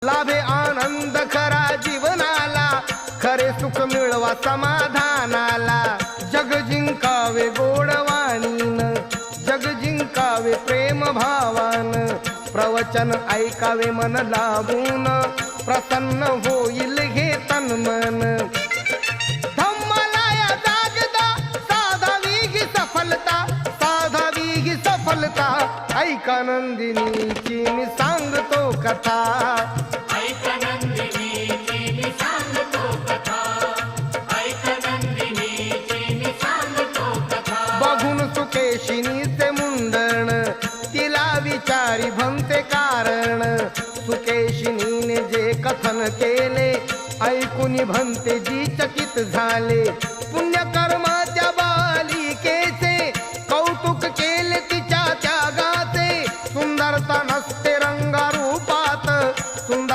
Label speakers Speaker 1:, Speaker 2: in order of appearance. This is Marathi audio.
Speaker 1: लाभे आनंद खरा जीवनाला, खरे सुख मिळवा समाधानाला. जग जिंकावे गोडवाणीन, जग जिंकावे प्रेम भावान. प्रवचन ऐकावे मन लावून, प्रसन्न होईल हे तन मन. धम्मलाया जागदा साधावी ही सफलता, साधावी ही सफलता. ऐका नंदिनीची मी सांगतो कथा,
Speaker 2: ऐका नंदिनीची मी सांगतो कथा, ऐका नंदिनीची मी सांगतो कथा.
Speaker 1: बघून सुकेशिनीचे मुंडण, तिला विचारी भंते कारण. सुकेशिनीने जे कथन केले, ऐकून भंतेजी चकित झाले.